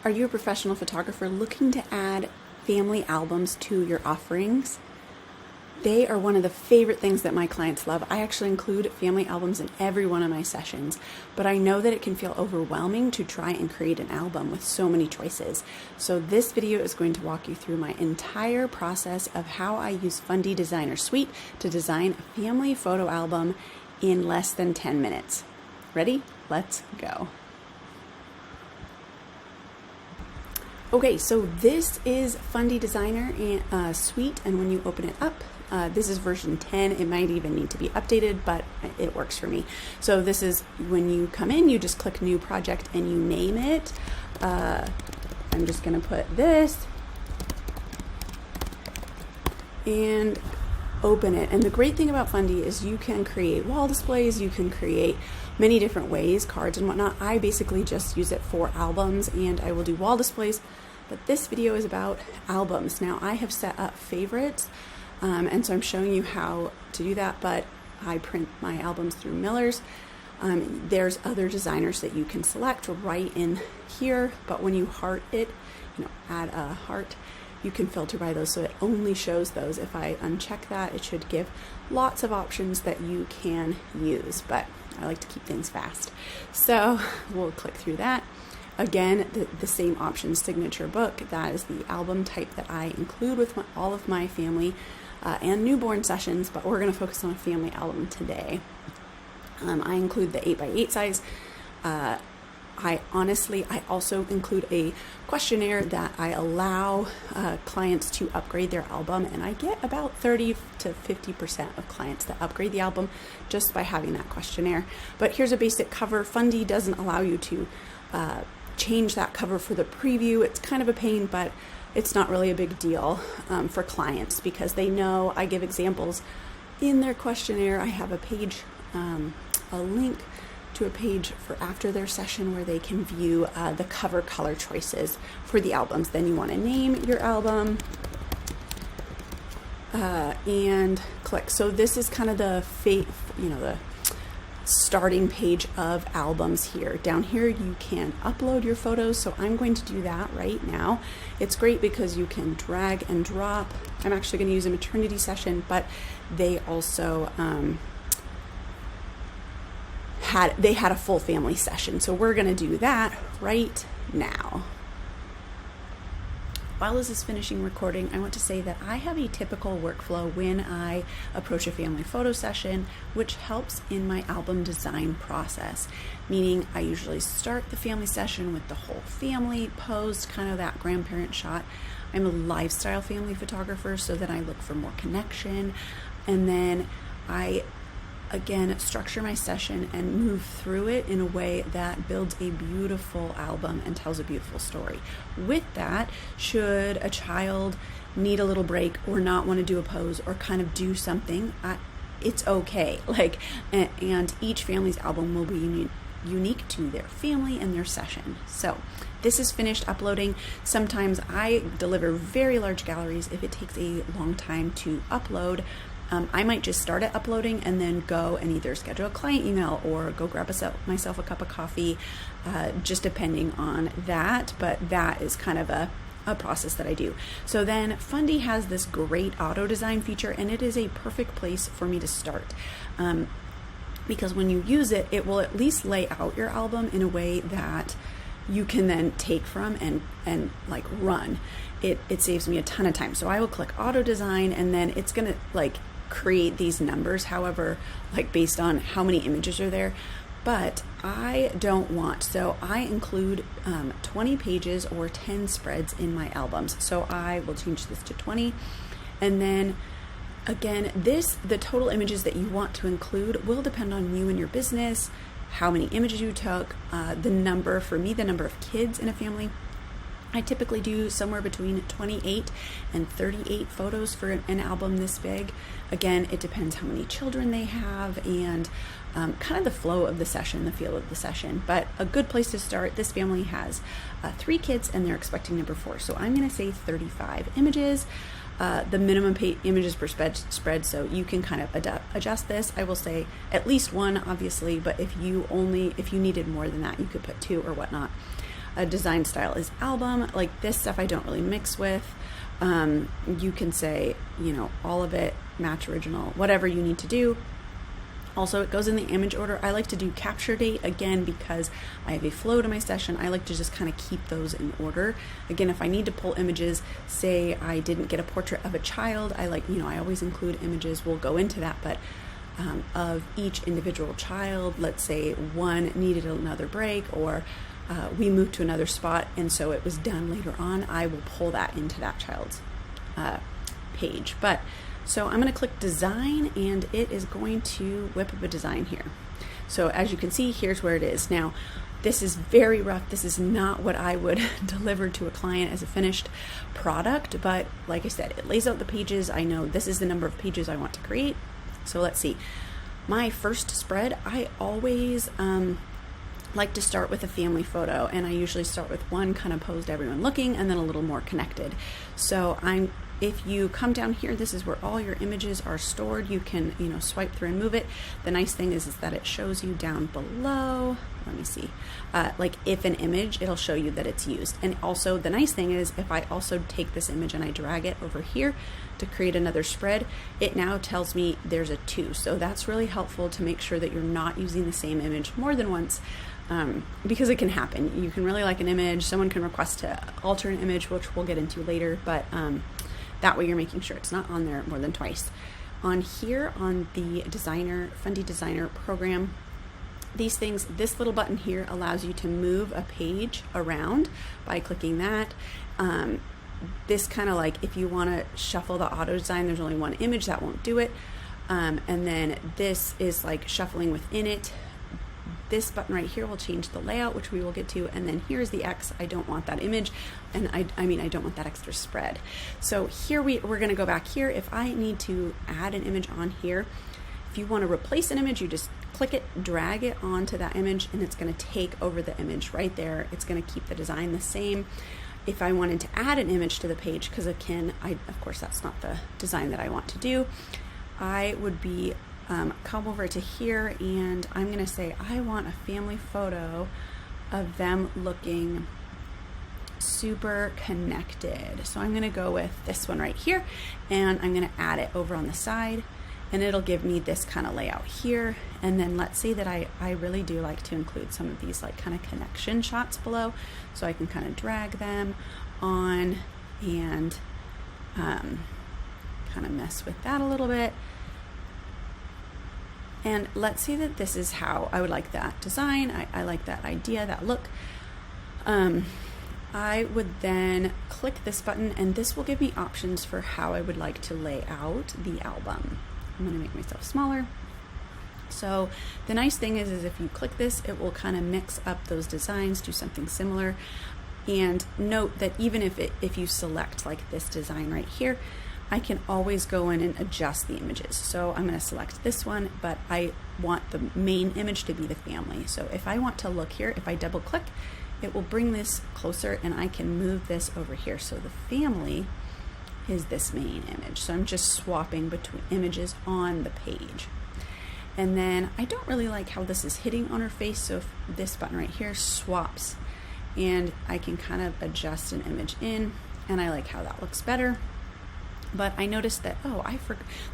Are you a professional photographer looking to add family albums to your offerings? They are one of the favorite things that my clients love. I actually include family albums in every one of my sessions, but I know that it can feel overwhelming to try and create an album with so many choices. So this video is going to walk you through my entire process of how I use Fundy Designer Suite to design a family photo album in less than 10 minutes. Ready? Let's go. Okay, so this is Fundy Designer Suite, and when you open it up, this is version 10. It might even need to be updated, but it works for me. So this is when you come in, you just click New Project and you name it. I'm just gonna put this and open it. And the great thing about Fundy is you can create wall displays, you can create many different ways, cards and whatnot. I basically just use it for albums, and I will do wall displays, but this video is about albums. Now I have set up favorites, and so I'm showing you how to do that, but I print my albums through Miller's. There's other designers that you can select right in here, but when you heart it, add a heart, you can filter by those, so it only shows those. If I uncheck that, it should give lots of options that you can use, but I like to keep things fast. So we'll click through that. Again, the same options, signature book, that is the album type that I include with all of my family and newborn sessions, but we're gonna focus on a family album today. I include the 8x8 size. I also include a questionnaire that I allow clients to upgrade their album, and I get about 30 to 50% of clients that upgrade the album just by having that questionnaire. But here's a basic cover. Fundy doesn't allow you to change that cover for the preview. It's kind of a pain, but it's not really a big deal for clients because they know I give examples in their questionnaire. I have a page, a link to a page for after their session where they can view the cover color choices for the albums. Then you want to name your album and click. So this is kind of the the starting page of albums here. Down here you can upload your photos, so I'm going to do that right now. It's great because you can drag and drop. I'm actually going to use a maternity session, but they also had a full family session, so we're going to do that right now. While this is finishing recording, I want to say that I have a typical workflow when I approach a family photo session, which helps in my album design process. Meaning I usually start the family session with the whole family posed, kind of that grandparent shot. I'm a lifestyle family photographer, so then I look for more connection, and then I again structure my session and move through it in a way that builds a beautiful album and tells a beautiful story. With that, should a child need a little break or not want to do a pose or kind of do something, it's okay. And each family's album will be unique to their family and their session. So this is finished uploading. Sometimes I deliver very large galleries if it takes a long time to upload. I might just start it uploading and then go and either schedule a client email or go grab myself a cup of coffee, just depending on that. But that is kind of a process that I do. So then Fundy has this great auto design feature, and it is a perfect place for me to start. Because when you use it, it will at least lay out your album in a way that you can then take from and like run. It saves me a ton of time. So I will click auto design, and then it's gonna create these numbers, however, based on how many images are there. But I don't want, so I include 20 pages or 10 spreads in my albums. So I will change this to 20. And then again, the total images that you want to include will depend on you and your business, how many images you took, the number of kids in a family. I typically do somewhere between 28 and 38 photos for an album this big. Again, it depends how many children they have and kind of the flow of the session, the feel of the session. But a good place to start, this family has 3 kids and they're expecting number 4. So I'm going to say 35 images. The minimum images per spread, so you can kind of adjust this. I will say at least 1, obviously, but if you needed more than that, you could put 2 or whatnot. A design style is album. Like this stuff I don't really mix with. You can say, all of it, match original, whatever you need to do. Also, it goes in the image order. I like to do capture date, again, because I have a flow to my session. I like to just kind of keep those in order. Again, if I need to pull images, say I didn't get a portrait of a child, I always include images. We'll go into that, but of each individual child, let's say one needed another break, or we moved to another spot, and so it was done later on, I will pull that into that child's page. So I'm going to click design, and it is going to whip up a design here. So as you can see, here's where it is. Now, this is very rough. This is not what I would deliver to a client as a finished product, but like I said, it lays out the pages. I know this is the number of pages I want to create. So let's see. My first spread, I always like to start with a family photo, and I usually start with one kind of posed everyone looking, and then a little more connected. So if you come down here, this is where all your images are stored. You can, swipe through and move it. The nice thing is that it shows you down below. Let me see. Like if an image, it'll show you that it's used. And also the nice thing is if I also take this image and I drag it over here to create another spread, it now tells me there's a 2. So that's really helpful to make sure that you're not using the same image more than once. Because it can happen. You can really like an image. Someone can request to alter an image, which we'll get into later, but that way you're making sure it's not on there more than twice. On here, on the Fundy Designer program, these things, this little button here allows you to move a page around by clicking that. This kind of like, if you want to shuffle the auto design, there's only one image, that won't do it. And then this is like shuffling within it. This button right here will change the layout, which we will get to, and then here's the X. I don't want that image, and I don't want that extra spread. So here we're going to go back here. If I need to add an image on here, if you want to replace an image, you just click it, drag it onto that image, and it's going to take over the image right there. It's going to keep the design the same. If I wanted to add an image to the page, because again, of course that's not the design that I want to do, I would be come over to here, and I'm going to say I want a family photo of them looking super connected. So I'm going to go with this one right here, and I'm going to add it over on the side, and it'll give me this kind of layout here. And then let's say that I really do like to include some of these like kind of connection shots below, so I can kind of drag them on and kind of mess with that a little bit. And let's say that this is how I would like that design. I like that idea, that look. I would then click this button, and this will give me options for how I would like to lay out the album. I'm going to make myself smaller. So the nice thing is if you click this, it will kind of mix up those designs, do something similar. And note that even if you select like this design right here, I can always go in and adjust the images. So I'm going to select this one, but I want the main image to be the family. So if I want to look here, if I double click, it will bring this closer, and I can move this over here. So the family is this main image. So I'm just swapping between images on the page. And then I don't really like how this is hitting on her face. So if this button right here swaps, and I can kind of adjust an image in, and I like how that looks better. But I noticed that,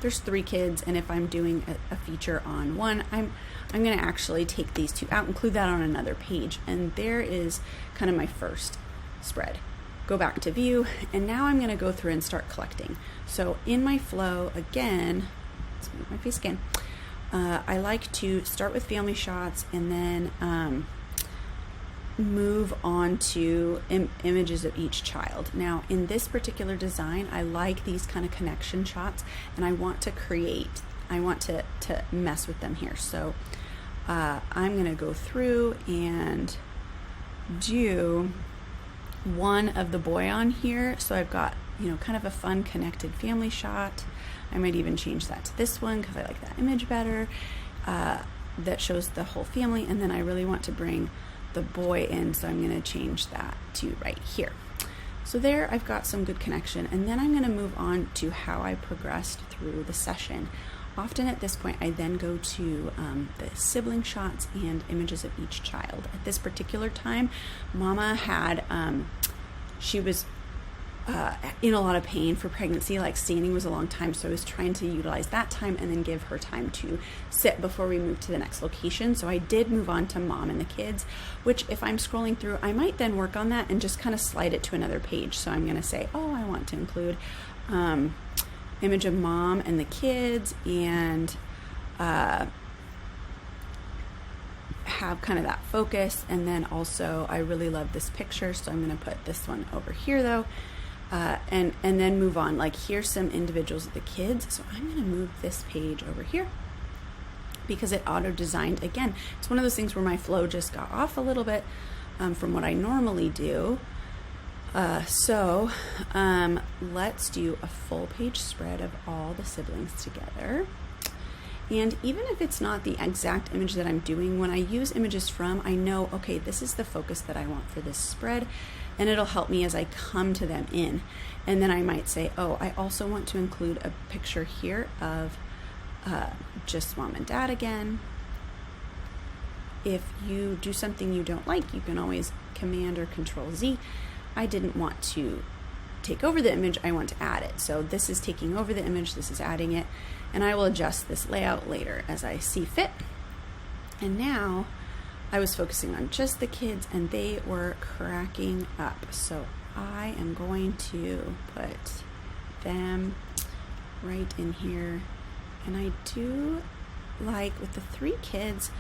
there's 3 kids, and if I'm doing a feature on one, I'm going to actually take these 2 out, include that on another page. And there is kind of my first spread. Go back to view, and now I'm going to go through and start collecting. So in my flow, again, let's move my face again. I like to start with family shots, and then move on to images of each child. Now in this particular design, I like these kind of connection shots, and I want to mess with them here. So I'm going to go through and do one of the boy on here. So I've got, kind of a fun connected family shot. I might even change that to this one because I like that image better. That shows the whole family, and then I really want to bring the boy in, so I'm going to change that to right here. So there I've got some good connection, and then I'm going to move on to how I progressed through the session. Often at this point, I then go to the sibling shots and images of each child. At this particular time, Mama had, she was in a lot of pain for pregnancy, like standing was a long time, so I was trying to utilize that time and then give her time to sit before we moved to the next location. So I did move on to Mom and the kids, which if I'm scrolling through, I might then work on that and just kind of slide it to another page. So I'm going to say, oh, I want to include image of Mom and the kids, and have kind of that focus. And then also I really love this picture, so I'm going to put this one over here though. And then move on. Like, here's some individuals of the kids. So I'm going to move this page over here because it auto-designed. Again, it's one of those things where my flow just got off a little bit from what I normally do. So let's do a full page spread of all the siblings together. And even if it's not the exact image that I'm doing, when I use images from, I know, okay, this is the focus that I want for this spread, and it'll help me as I come to them in. And then I might say, oh, I also want to include a picture here of just Mom and Dad again. If you do something you don't like, you can always Command or Control Z. I didn't want to take over the image, I want to add it. So this is taking over the image, this is adding it, and I will adjust this layout later as I see fit. And now I was focusing on just the kids and they were cracking up. So I am going to put them right in here. And I do like with the 3 kids,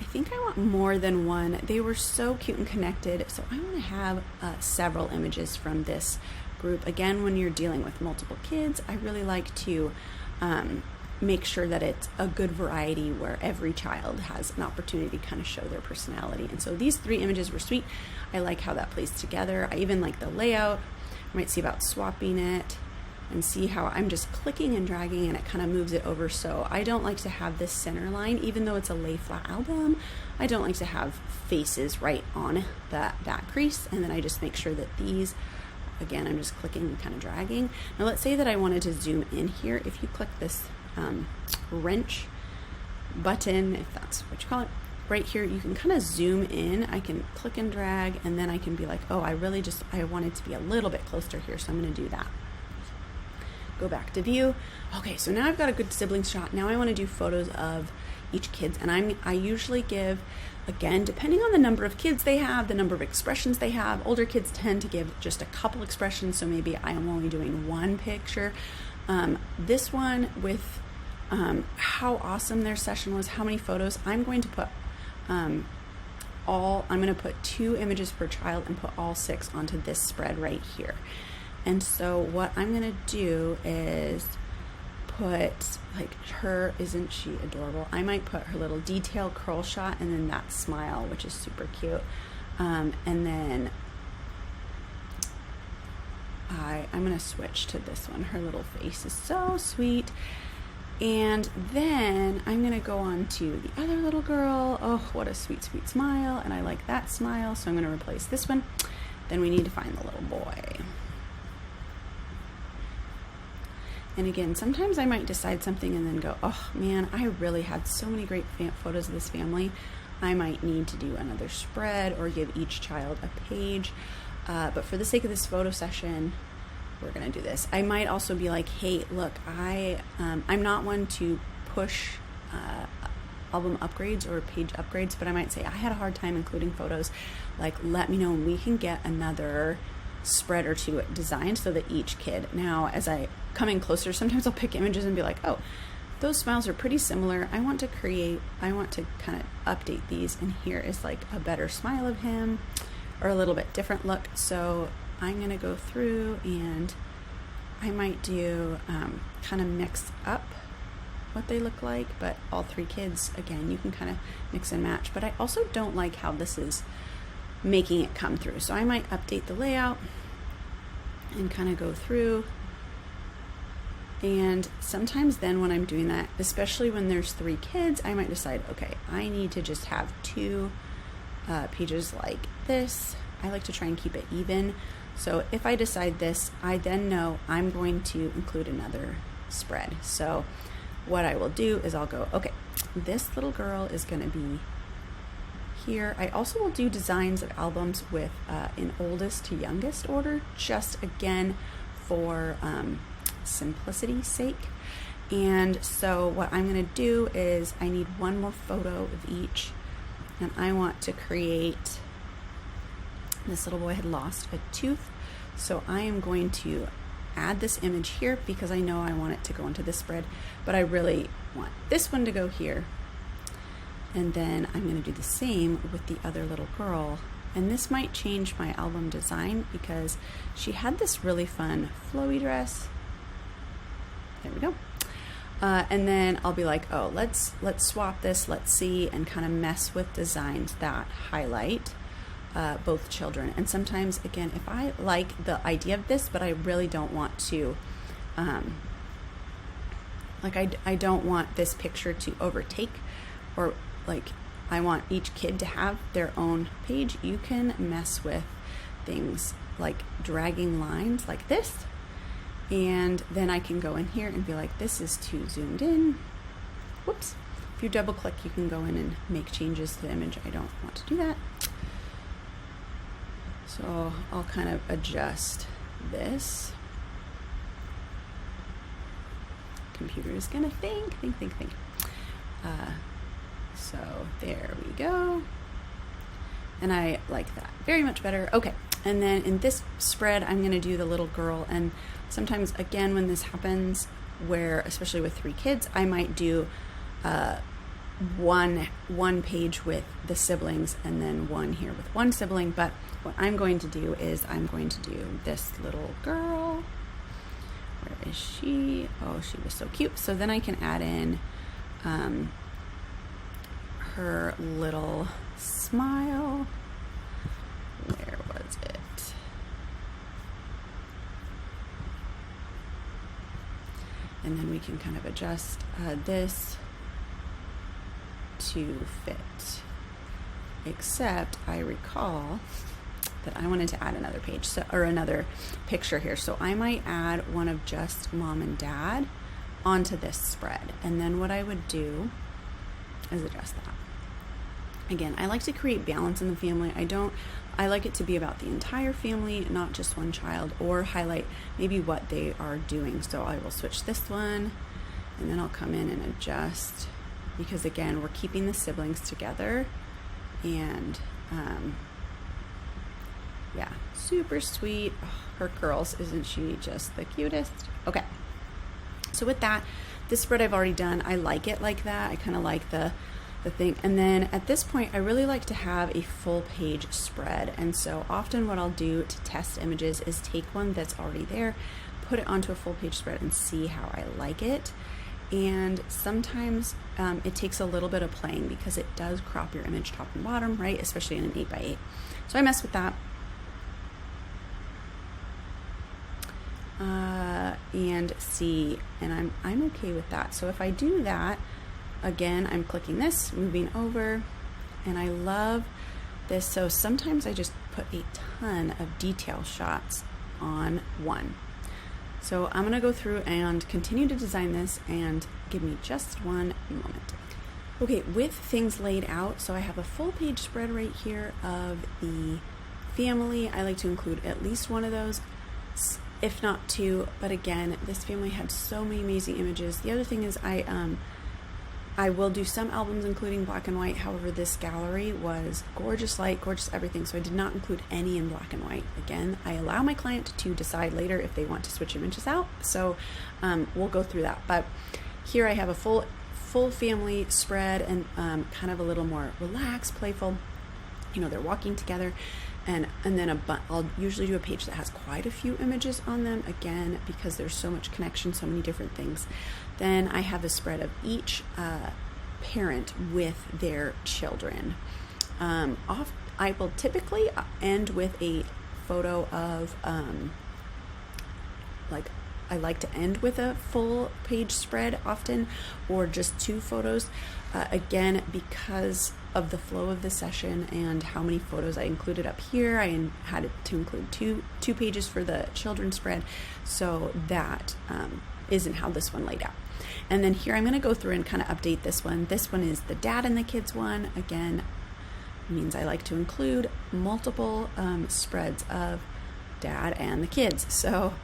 I think I want more than one. They were so cute and connected. So I want to have several images from this group. Again, when you're dealing with multiple kids, I really like to make sure that it's a good variety where every child has an opportunity to kind of show their personality. And so these 3 images were sweet. I like how that plays together. I even like the layout. I might see about swapping it and see how I'm just clicking and dragging and it kind of moves it over. So I don't like to have this center line, even though it's a lay flat album. I don't like to have faces right on that crease. And then I just make sure that these, again, I'm just clicking and kind of dragging. Now let's say that I wanted to zoom in here. If you click this wrench button, if that's what you call it, right here, you can kind of zoom in. I can click and drag, and then I can be like, oh, I want it to be a little bit closer here, so I'm going to do that. Go back to view. Okay, so now I've got a good sibling shot. Now I want to do photos of each kid, and I usually give, again, depending on the number of kids they have, the number of expressions they have. Older kids tend to give just a couple expressions, so maybe I am only doing one picture. This one with how awesome their session was, how many photos, I'm going to put I'm going to put 2 images per child and put all 6 onto this spread right here. And so what I'm going to do is put, like, her, isn't she adorable? I might put her little detail curl shot and then that smile, which is super cute. And then I'm going to switch to this one. Her little face is so sweet. And then I'm going to go on to the other little girl. Oh, what a sweet, sweet smile. And I like that smile, so I'm going to replace this one. Then we need to find the little boy. And again, sometimes I might decide something and then go, oh man, I really had so many great photos of this family. I might need to do another spread or give each child a page. But for the sake of this photo session, we're going to do this. I might also be like, hey, look, I'm not one to push album upgrades or page upgrades, but I might say I had a hard time including photos. Like, let me know when we can get another spread or 2 designed so that each kid, now as I come in closer, sometimes I'll pick images and be like, oh, those smiles are pretty similar. I want to kind of update these, and here is like a better smile of him or a little bit different look. So I'm going to go through and I might do kind of mix up what they look like, but all 3 kids, again, you can kind of mix and match. But I also don't like how this is making it come through. So I might update the layout and kind of go through. And sometimes then when I'm doing that, especially when there's 3 kids, I might decide, okay, I need to just have 2 pages like this. I like to try and keep it even. So if I decide this, I then know I'm going to include another spread. So what I will do is I'll go, okay, this little girl is going to be here. I also will do designs of albums with in oldest to youngest order, just again for simplicity's sake. And so what I'm going to do is I need one more photo of each, and I want to create, this little boy had lost a tooth, so I am going to add this image here because I know I want it to go into this spread, but I really want this one to go here. And then I'm going to do the same with the other little girl. And this might change my album design because she had this really fun flowy dress. There we go. And then I'll be like, oh, let's swap this, let's see, and kind of mess with designs that highlight both children. And sometimes, again, if I like the idea of this, but I really don't want to, I don't want this picture to overtake, or like I want each kid to have their own page, you can mess with things like dragging lines like this. And then I can go in here and be like, this is too zoomed in. Whoops. If you double click, you can go in and make changes to the image. I don't want to do that. So I'll kind of adjust this. Computer is gonna think. So there we go. And I like that very much better. Okay. And then in this spread, I'm going to do the little girl. And sometimes, again, when this happens, where, especially with 3 kids, I might do one page with the siblings and then one here with one sibling. But what I'm going to do is I'm going to do this little girl. Where is she? Oh, she was so cute. So then I can add in her little smile. Where was it? And then we can kind of adjust this to fit. Except I recall that I wanted to add another page, or another picture here. So I might add one of just mom and dad onto this spread. And then what I would do is adjust that. Again, I like to create balance in the family. I like it to be about the entire family, not just one child, or highlight maybe what they are doing. So I will switch this one, and then I'll come in and adjust, because again, we're keeping the siblings together. And yeah, super sweet. Oh, her curls, isn't she just the cutest? Okay, so with that, this spread I've already done. I like it like that. I kind of like the thing. And then at this point, I really like to have a full page spread. And so often what I'll do to test images is take one that's already there, put it onto a full page spread, and see how I like it. And sometimes it takes a little bit of playing, because it does crop your image top and bottom, right? Especially in an 8x8. So I mess with that. And see, and I'm okay with that. So if I do that, again, I'm clicking this, moving over, and I love this. So sometimes I just put a ton of detail shots on one. So I'm gonna go through and continue to design this, and give me just one moment. Okay, with things laid out, so I have a full page spread right here of the family. I like to include at least one of those, if not 2, but again, this family had so many amazing images. The other thing is I will do some albums including black and white. However, this gallery was gorgeous light, gorgeous everything, so I did not include any in black and white. Again, I allow my client to decide later if they want to switch images out, so we'll go through that. But here I have a full family spread, and kind of a little more relaxed, playful. You know, they're walking together, and then I'll usually do a page that has quite a few images on them, again, because there's so much connection, so many different things. Then I have a spread of each parent with their children. I will typically end with a photo of, I like to end with a full page spread often, or just 2 photos. Again, because of the flow of the session and how many photos I included up here, I had to include two pages for the children's spread, so that isn't how this one laid out. And then here I'm going to go through and kind of update this one. This one is the dad and the kids one. Again, means I like to include multiple spreads of dad and the kids. So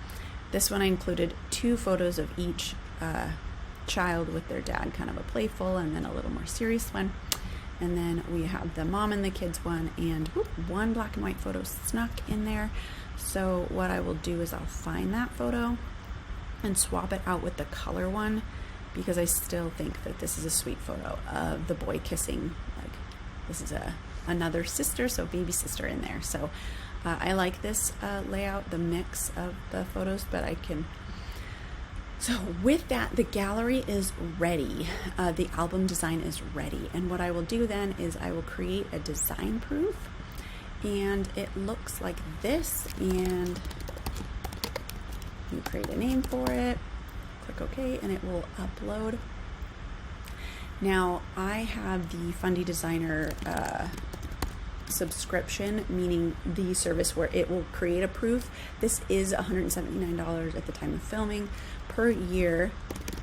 this one I included 2 photos of each child with their dad, kind of a playful and then a little more serious one. And then we have the mom and the kids one, and one black and white photo snuck in there. So what I will do is I'll find that photo and swap it out with the color one, because I still think that this is a sweet photo of the boy kissing. Like, this is another sister, so baby sister in there. So I like this layout, the mix of the photos, but I can. So with that, the gallery is ready. The album design is ready. And what I will do then is I will create a design proof, and it looks like this, and you create a name for it, click OK, and it will upload. Now I have the Fundy Designer subscription, meaning the service where it will create a proof. This is $179 at the time of filming per year.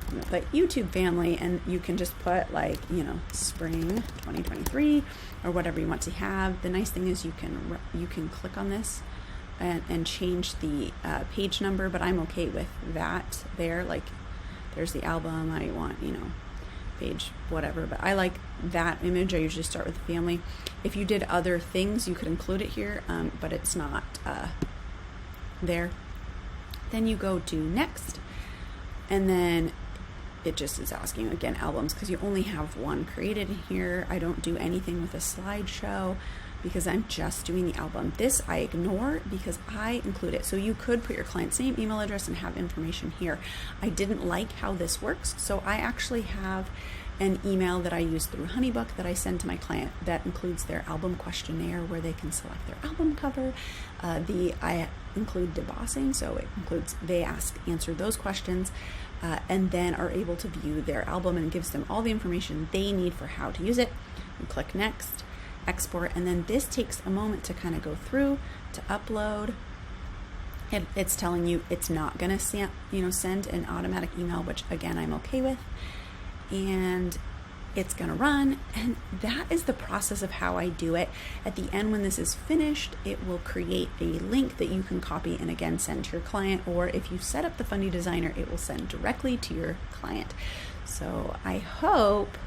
I'm gonna put YouTube family, and you can just put, like, you know, spring 2023 or whatever you want to have. The nice thing is you can click on this and change the page number, but I'm okay with that there. Like, there's the album, I want, you know, page whatever, but I like that image. I usually start with the family. If you did other things, you could include it here, but it's not there. Then you go to next, and then it just is asking again albums, because you only have one created here. I don't do anything with a slideshow because I'm just doing the album. This I ignore because I include it. So you could put your client's name, email address, and have information here. I didn't like how this works, so I actually have an email that I use through HoneyBook that I send to my client that includes their album questionnaire where they can select their album cover. I include debossing, so it includes, they answer those questions, and then are able to view their album, and gives them all the information they need for how to use it. You click next, export, and then this takes a moment to kind of go through to upload. And it's telling you it's not going to send an automatic email, which again I'm okay with, and it's going to run. And that is the process of how I do it. At the end, when this is finished, it will create a link that you can copy and again send to your client, or if you set up the Fundy Designer, it will send directly to your client. So I hope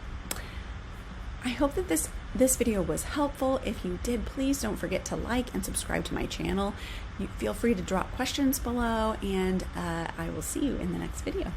that this video was helpful. If you did, please don't forget to like and subscribe to my channel. You feel free to drop questions below, and I will see you in the next video.